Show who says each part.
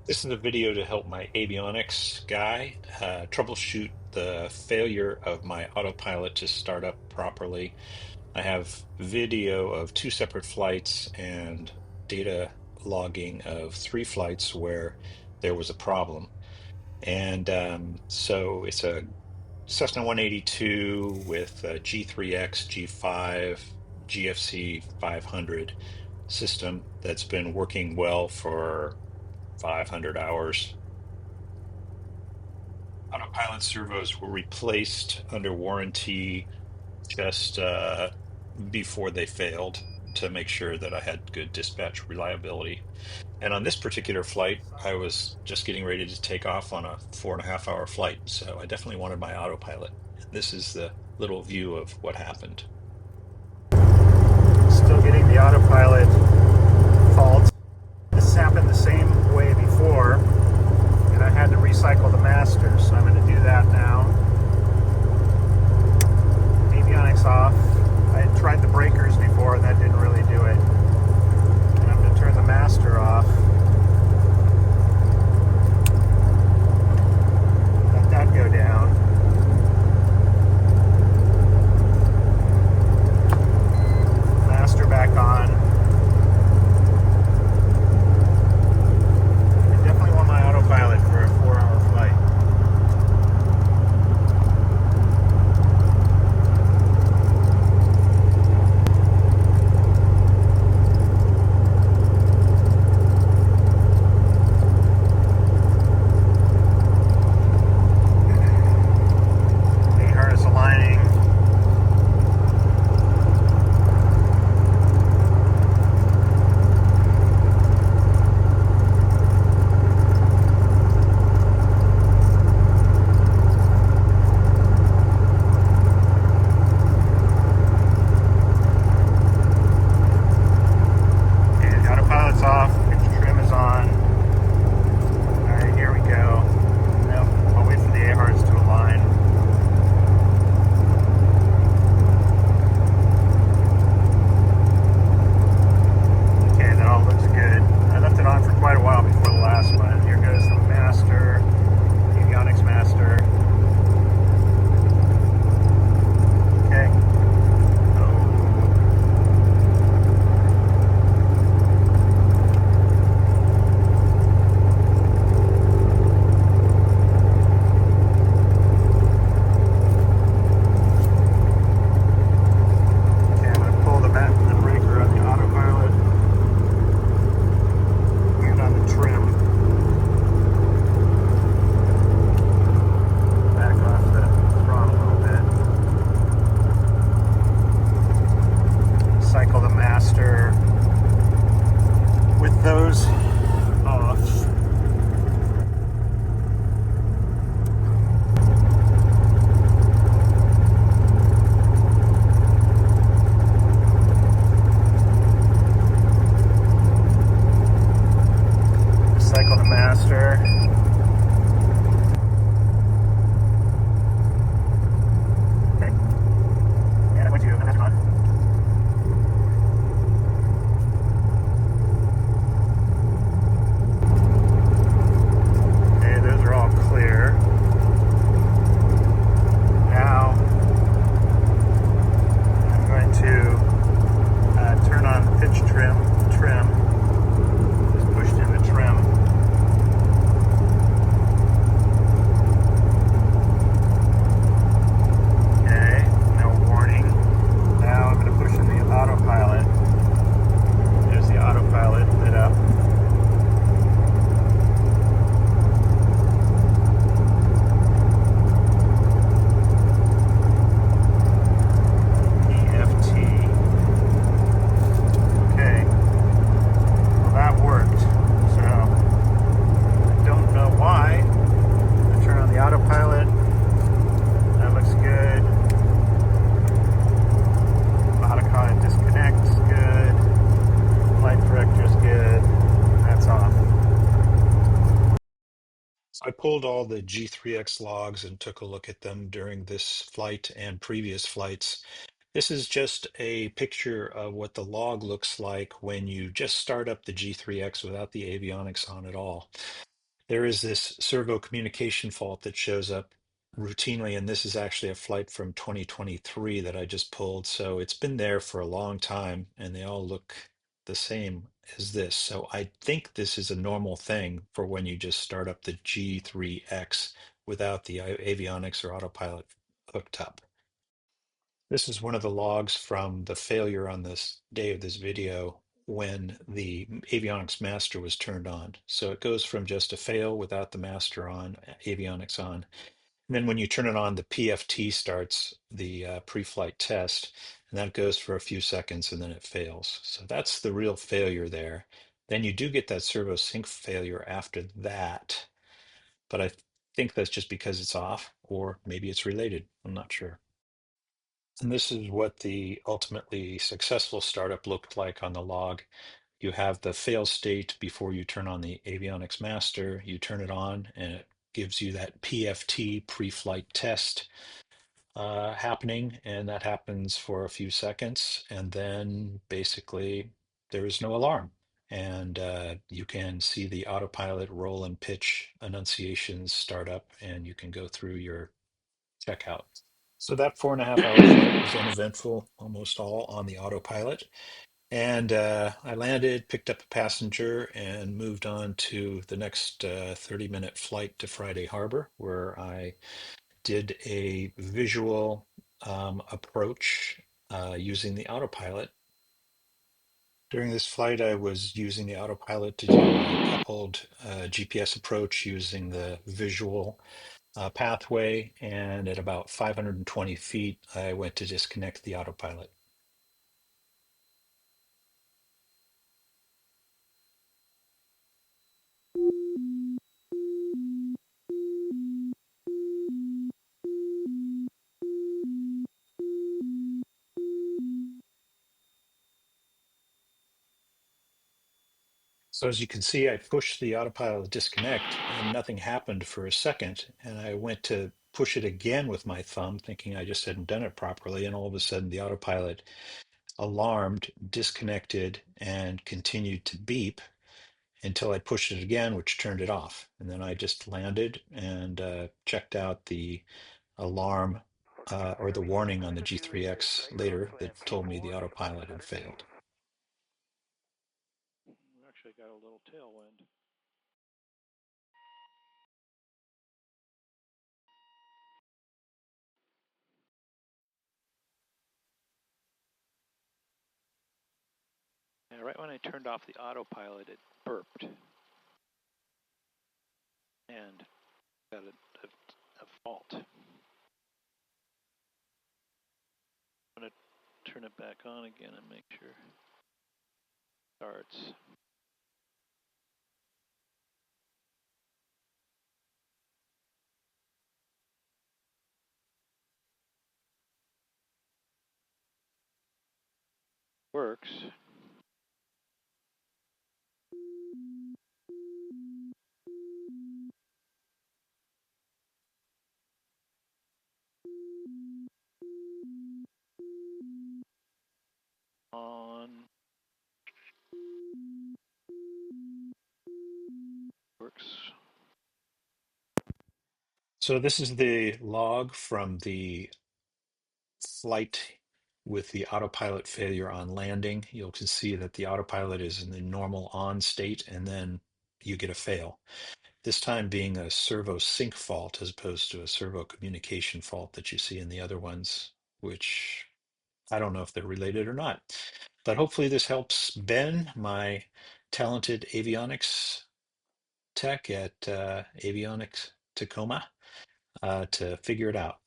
Speaker 1: This is a video to help my avionics guy troubleshoot the failure of my autopilot to start up properly. I have video of two separate flights and data logging of three flights where there was a problem. And so it's a Cessna 182 with a G3X, G5, GFC 500 system that's been working well for 500 hours. Autopilot servos were replaced under warranty just before they failed to make sure that I had good dispatch reliability. And on this particular flight, I was just getting ready to take off on a 4.5 hour flight. So I definitely wanted my autopilot. This is the little view of what happened.
Speaker 2: Still getting the autopilot fault. This happened the same way before, and I had to recycle the master, so I'm going to do that now. Avionics off. I had tried the breakers before, and that didn't really do it. And I'm going to turn the master off. Let that go down. Master back on. I definitely want my autopilot for a 4-hour flight. Harness aligning. And autopilot's off. Trim is on. Alright, here we go. Nope, I'll wait for the AHRS to align. Okay, that all looks good. I left it on for quite a while before the last one. Here goes the master, avionics master. Okay. Okay, I'm going to pull the breaker on the autopilot and on the trim. Back off the throttle a little bit. Cycle the master with those off. Cycle the master. Okay. And I'm going to the master on. Okay, those are all clear. Now I'm going to turn on the pitch trim. Just pushed in the trim. Okay, no warning. Now I'm going to push in the autopilot. There's the autopilot lit up. EFT. Okay. Well, that worked. So I don't know why. I turn on the autopilot. That looks good. Autopilot disconnect is good. Flight director is good. That's off.
Speaker 1: So I pulled all the G3X logs and took a look at them during this flight and previous flights. This is just a picture of what the log looks like when you just start up the G3X without the avionics on at all. there is this servo communication fault that shows up routinely, and this is actually a flight from 2023 that I just pulled. So it's been there for a long time, and they all look the same as this. So I think this is a normal thing for when you just start up the G3X without the avionics or autopilot hooked up. This is one of the logs from the failure on this day of this video when the avionics master was turned on. So it goes from just a fail without the master on, avionics on. And then when you turn it on, the PFT starts the pre-flight test, and that goes for a few seconds and then it fails. So that's the real failure there. Then you do get that servo sync failure after that, but I think that's just because it's off, or maybe it's related. I'm not sure. And this is what the ultimately successful startup looked like on the log. You have the fail state before you turn on the avionics master. You turn it on, and it gives you that PFT pre-flight test happening, and that happens for a few seconds. And then basically, there is no alarm. And you can see the autopilot roll and pitch annunciations start up, and you can go through your checkout. So that 4.5 hour flight was uneventful, almost all on the autopilot. And I landed, picked up a passenger, and moved on to the next 30-minute flight to Friday Harbor, where I did a visual approach using the autopilot. During this flight, I was using the autopilot to do a coupled GPS approach using the visual pathway, and at about 520 feet, I went to disconnect the autopilot. So as you can see, I pushed the autopilot disconnect and nothing happened for a second. And I went to push it again with my thumb, thinking I just hadn't done it properly. And all of a sudden, the autopilot alarmed, disconnected, and continued to beep until I pushed it again, which turned it off. And then I just landed and checked out the alarm or the warning on the G3X later that told me the autopilot had failed.
Speaker 2: We actually got a little tailwind. Yeah, right when I turned off the autopilot, it burped and got a fault. I'm going to turn it back on again and make sure it starts. Works. On. Works.
Speaker 1: So this is the log from the flight with the autopilot failure on landing. You can see that the autopilot is in the normal on state, and then you get a fail. This time being a servo sync fault as opposed to a servo communication fault that you see in the other ones, which I don't know if they're related or not. But hopefully this helps Ben, my talented avionics tech at Avionics Tacoma, to figure it out.